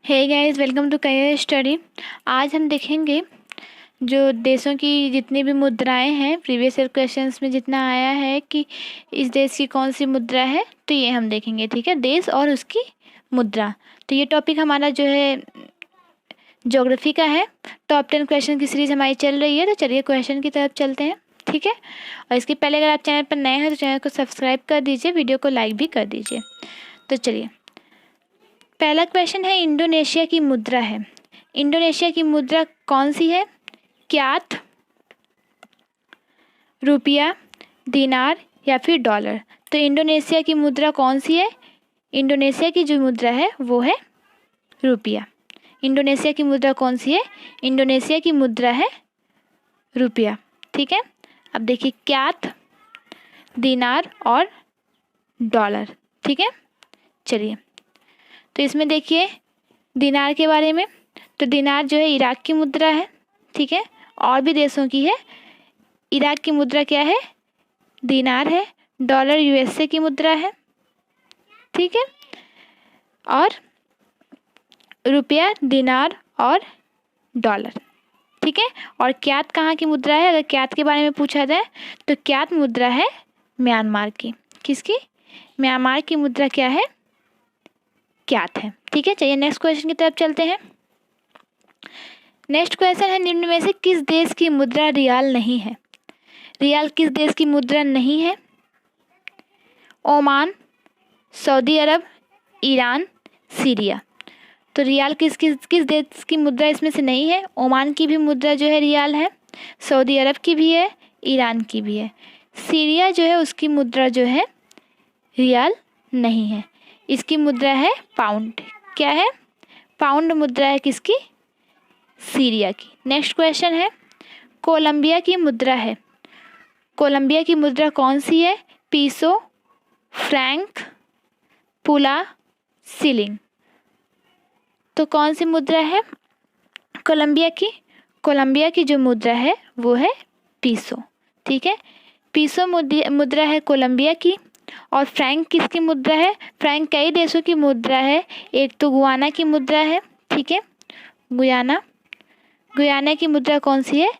Hey guys, welcome to career study. आज हम देखेंगे जो देशों की जितनी भी मुद्राएं हैं, प्रीवियस ईयर क्वेश्चंस में जितना आया है कि इस देश की कौन सी मुद्रा है, तो ये हम देखेंगे। ठीक है, देश और उसकी मुद्रा। तो ये टॉपिक हमारा जो है ज्योग्राफी का है। टॉप 10 क्वेश्चन की सीरीज हमारी चल रही है, तो चलिए क्वेश्चन की तरफ चलते हैं। ठीक है, और इसके पहले अगर आप चैनल पर नए हैं तो चैनल को सब्सक्राइब कर दीजिए, वीडियो को लाइक भी कर दीजिए। तो चलिए, पहला क्वेश्चन है, इंडोनेशिया की मुद्रा है। इंडोनेशिया की मुद्रा कौन सी है? क्यात, रुपया, दिनार या फिर डॉलर। तो इंडोनेशिया की मुद्रा कौन सी है? इंडोनेशिया की जो मुद्रा है वो है रुपया। इंडोनेशिया की मुद्रा कौन सी है? इंडोनेशिया की मुद्रा है रुपया। ठीक है, अब देखिए क्यात, दिनार और डॉलर। ठीक है, चलिए, तो इसमें देखिए दिनार के बारे में। तो दिनार जो है इराक की मुद्रा है। ठीक है, और भी देशों की है। इराक की मुद्रा क्या है? दिनार है। डॉलर यूएसए की मुद्रा है। ठीक है, और रुपया, दिनार और डॉलर। ठीक है, और क्यात कहाँ की मुद्रा है? अगर क्यात के बारे में पूछा जाए तो क्यात मुद्रा है म्यांमार की। किसकी? म्यांमार की मुद्रा क्या है? क्यात है। ठीक है, चलिए नेक्स्ट क्वेश्चन की तरफ चलते हैं। नेक्स्ट क्वेश्चन है, निम्न में से किस देश की मुद्रा रियाल नहीं है? रियाल किस देश की मुद्रा नहीं है? ओमान, सऊदी अरब, ईरान, सीरिया। तो रियाल किस किस किस देश की मुद्रा इसमें से नहीं है? ओमान की भी मुद्रा जो है रियाल है, सऊदी अरब की भी है, ईरान की भी है। सीरिया जो है उसकी मुद्रा जो है रियाल नहीं है, इसकी मुद्रा है पाउंड। क्या है? पाउंड मुद्रा है किसकी? सीरिया की। नेक्स्ट क्वेश्चन है, कोलंबिया की मुद्रा है। कोलंबिया की मुद्रा कौन सी है? पीसो, फ्रैंक, पुला, सिलिंग। तो कौन सी मुद्रा है कोलंबिया की? कोलंबिया की जो मुद्रा है वो है पीसो। ठीक है, पीसो मुद्रा है कोलंबिया की। और फ्रैंक किसकी मुद्रा है? फ्रैंक कई देशों की मुद्रा है। एक तो गुयाना की मुद्रा है। ठीक है, गुयाना, गुयाना की मुद्रा कौन सी है?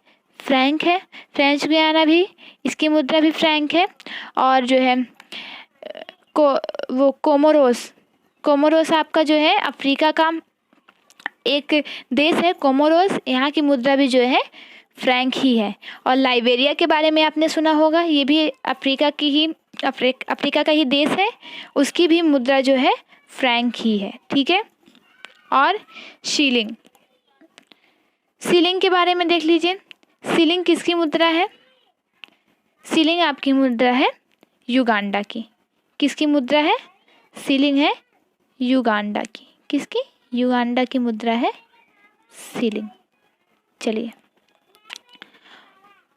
फ्रैंक है। फ्रेंच गुयाना भी, इसकी मुद्रा भी फ्रैंक है। और जो है वो कोमोरोस, कोमोरोस आपका जो है अफ्रीका का एक देश है कोमोरोस, यहाँ की मुद्रा भी जो है फ्रैंक ही है। और लाइबेरिया के बारे में आपने सुना होगा, ये भी अफ्रीका की ही अफ्रीका का ही देश है, उसकी भी मुद्रा जो है फ्रैंक ही है। ठीक है, और शीलिंग, सीलिंग के बारे में देख लीजिए। सीलिंग किसकी मुद्रा है? सीलिंग आपकी मुद्रा है युगांडा की। किसकी मुद्रा है? सीलिंग है युगांडा की। किसकी? युगांडा की मुद्रा है सीलिंग। चलिए,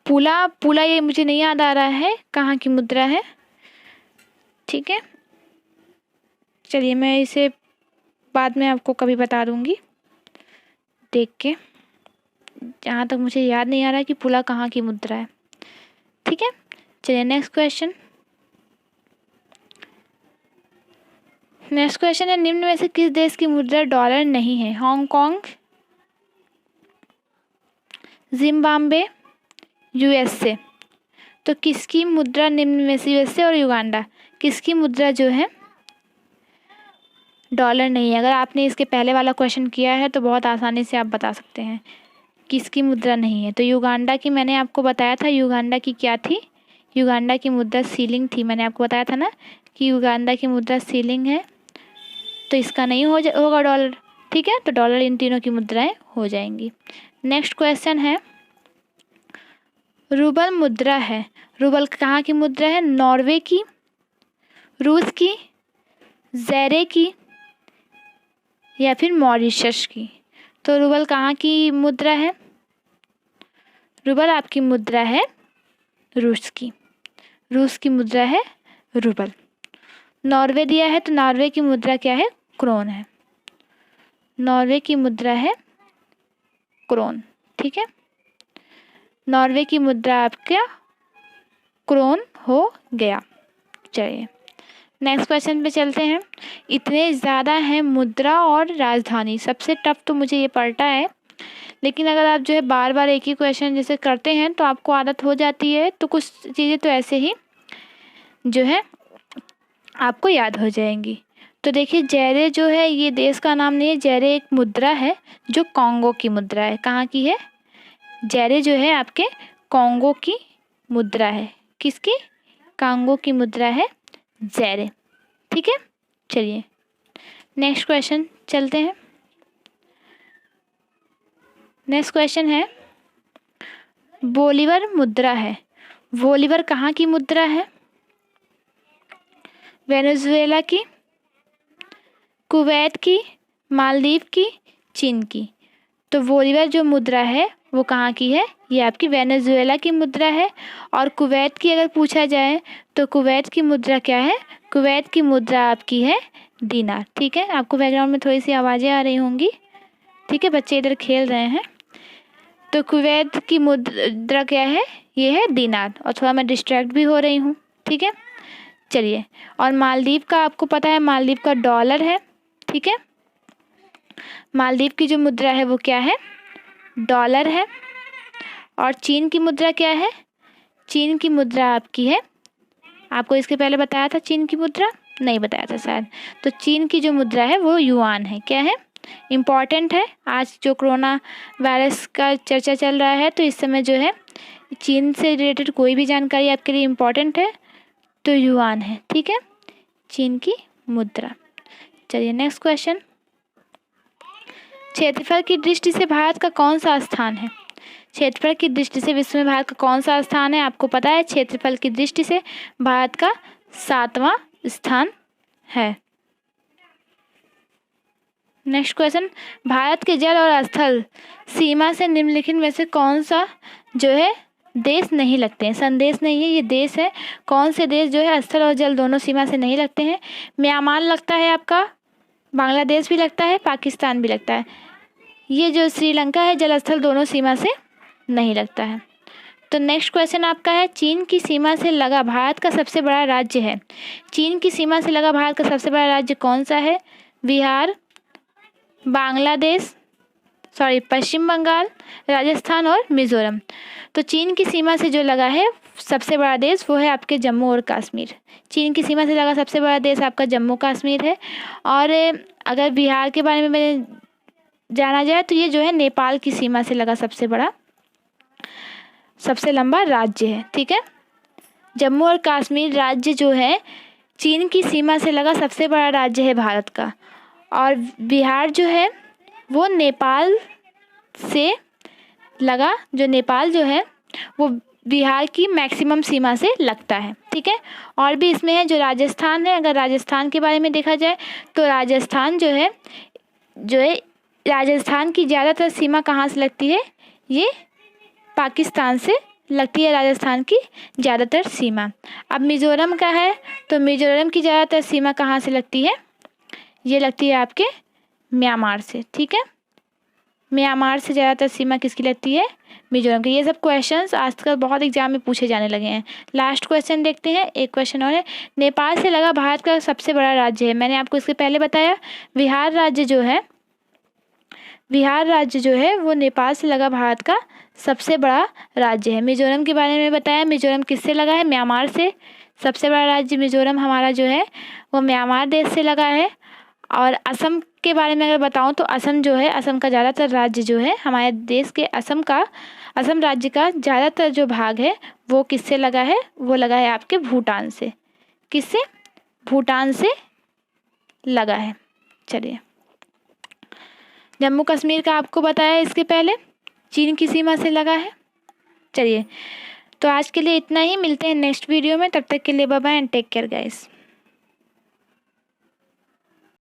पुला, पुला ये मुझे नहीं याद आ रहा है कहाँ की मुद्रा है। ठीक है, चलिए मैं इसे बाद में आपको कभी बता दूंगी देख के। जहाँ तक मुझे याद नहीं आ रहा है कि पुला कहाँ की मुद्रा है। ठीक है, चलिए नेक्स्ट क्वेश्चन। नेक्स्ट क्वेश्चन है, निम्न में से किस देश की मुद्रा डॉलर नहीं है? Hong Kong, Zimbabwe, USA. तो किसकी मुद्रा निम्न में से? यूएसए और युगांडा, किसकी मुद्रा जो है डॉलर नहीं है? अगर आपने इसके पहले वाला क्वेश्चन किया है तो बहुत आसानी से आप बता सकते हैं किसकी मुद्रा नहीं है। तो युगांडा की मैंने आपको बताया था। युगांडा की क्या थी? युगांडा की मुद्रा सीलिंग थी। मैंने आपको बताया था ना कि युगांडा की मुद्रा सीलिंग है, तो इसका नहीं होगा डॉलर। ठीक है, तो डॉलर इन तीनों की मुद्राएं हो जाएंगी। नेक्स्ट क्वेश्चन है, रूबल मुद्रा है। रूबल कहाँ की मुद्रा है? नॉर्वे की, रूस की, ज़ेरे की या फिर मॉरिशस की। तो रूबल कहाँ की मुद्रा है? रूबल आपकी मुद्रा है रूस की। रूस की मुद्रा है रूबल। नॉर्वे दिया है तो नॉर्वे की मुद्रा क्या है? क्रोन है। नॉर्वे की मुद्रा है क्रोन। ठीक है, नॉर्वे की मुद्रा आपका क्रोन हो गया। चलिए नेक्स्ट क्वेश्चन पे चलते हैं। इतने ज़्यादा हैं मुद्रा और राजधानी। सबसे टफ तो मुझे ये पड़ता है, लेकिन अगर आप जो है बार बार एक ही क्वेश्चन जैसे करते हैं तो आपको आदत हो जाती है, तो कुछ चीज़ें तो ऐसे ही जो है आपको याद हो जाएंगी। तो देखिए, जैरे जो है ये देश का नाम नहीं है। जैरे एक मुद्रा है जो कॉन्गो की मुद्रा है। कहाँ की है? जैरे जो है आपके कॉन्गो की मुद्रा है। किसकी? कॉन्गो की मुद्रा है जैरे। ठीक है, चलिए नेक्स्ट क्वेश्चन चलते हैं। नेक्स्ट क्वेश्चन है, बोलीवर मुद्रा है। बोलीवर कहाँ की मुद्रा है? वेनेजुएला की, कुवैत की, मालदीव की, चीन की। तो बोलीवर जो मुद्रा है वो कहाँ की है? ये आपकी वेनेजुएला की मुद्रा है। और कुवैत की अगर पूछा जाए तो कुवैत की मुद्रा क्या है? कुवैत की मुद्रा आपकी है दीनार। ठीक है, आपको बैकग्राउंड में थोड़ी सी आवाज़ें आ रही होंगी। ठीक है, बच्चे इधर खेल रहे हैं। तो कुवैत की मुद्रा क्या है? ये है दीनार। और थोड़ा मैं डिस्ट्रैक्ट भी हो रही हूँ। ठीक है, चलिए। और मालदीव का आपको पता है, मालदीव का डॉलर है। ठीक है, मालदीव की जो मुद्रा है वो क्या है? डॉलर है। और चीन की मुद्रा क्या है? चीन की मुद्रा आपकी है, आपको इसके पहले बताया था चीन की मुद्रा? नहीं बताया था शायद। तो चीन की जो मुद्रा है वो युआन है। क्या है? इम्पॉर्टेंट है। आज जो कोरोना वायरस का चर्चा चल रहा है, तो इस समय जो है चीन से रिलेटेड कोई भी जानकारी आपके लिए इम्पॉर्टेंट है तो युआन है। ठीक है, चीन की मुद्रा। चलिए नेक्स्ट क्वेश्चन। क्षेत्रफल की दृष्टि से भारत का कौन सा स्थान है? क्षेत्रफल की दृष्टि से विश्व में भारत का कौन सा स्थान है? आपको पता है, क्षेत्रफल की दृष्टि से भारत का 7वां स्थान है। नेक्स्ट क्वेश्चन, भारत के जल और स्थल सीमा से निम्नलिखित में से कौन सा जो है देश नहीं लगते हैं? संदेश नहीं है, ये देश है। कौन से देश जो है स्थल और जल दोनों सीमा से नहीं लगते हैं? म्यांमार लगता है आपका, बांग्लादेश भी लगता है, पाकिस्तान भी लगता है। ये जो श्रीलंका है जल स्थल दोनों सीमा से नहीं लगता है। तो नेक्स्ट क्वेश्चन आपका है, चीन की सीमा से लगा भारत का सबसे बड़ा राज्य है। चीन की सीमा से लगा भारत का सबसे बड़ा राज्य कौन सा है? बिहार, बांग्लादेश, पश्चिम बंगाल, राजस्थान और मिजोरम। तो चीन की सीमा से जो लगा है सबसे बड़ा देश वो है आपके जम्मू और कश्मीर। चीन की सीमा से लगा सबसे बड़ा देश आपका जम्मू कश्मीर है। और अगर बिहार के बारे में जाना जाए तो ये जो है नेपाल की सीमा से लगा सबसे बड़ा, सबसे लंबा राज्य है। ठीक है, जम्मू और कश्मीर राज्य जो है चीन की सीमा से लगा सबसे बड़ा राज्य है भारत का। और बिहार जो है वो नेपाल से लगा, जो नेपाल जो है वो बिहार की मैक्सिमम सीमा से लगता है। ठीक है, और भी इसमें है जो राजस्थान है। अगर राजस्थान के बारे में देखा जाए तो राजस्थान जो है राजस्थान की ज़्यादातर सीमा कहाँ से लगती है? ये पाकिस्तान से लगती है राजस्थान की ज़्यादातर सीमा। अब मिज़ोरम का है तो मिज़ोरम की ज़्यादातर सीमा कहाँ से लगती है? ये लगती है आपके म्यांमार से। ठीक है, म्यांमार से ज़्यादातर सीमा किसकी लगती है? मिजोरम की। ये सब क्वेश्चंस आजकल बहुत एग्जाम में पूछे जाने लगे हैं। लास्ट क्वेश्चन देखते हैं, एक क्वेश्चन और है। नेपाल से लगा भारत का सबसे बड़ा राज्य है। मैंने आपको इसके पहले बताया, बिहार राज्य जो है वो नेपाल से लगा भारत का सबसे बड़ा राज्य है। मिजोरम के बारे में बताया, मिजोरम किससे लगा है? म्यांमार से। सबसे बड़ा राज्य मिजोरम हमारा जो है वो म्यांमार देश से लगा है। और असम के बारे में अगर बताऊं तो असम जो है, असम का ज़्यादातर राज्य जो है हमारे देश के असम राज्य का ज़्यादातर जो भाग है वो किससे लगा है? वो लगा है आपके भूटान से। किससे? भूटान से लगा है। चलिए, जम्मू कश्मीर का आपको बताया इसके पहले, चीन की सीमा से लगा है। चलिए, तो आज के लिए इतना ही। मिलते हैं नेक्स्ट वीडियो में, तब तक के लिए bye bye and take care guys.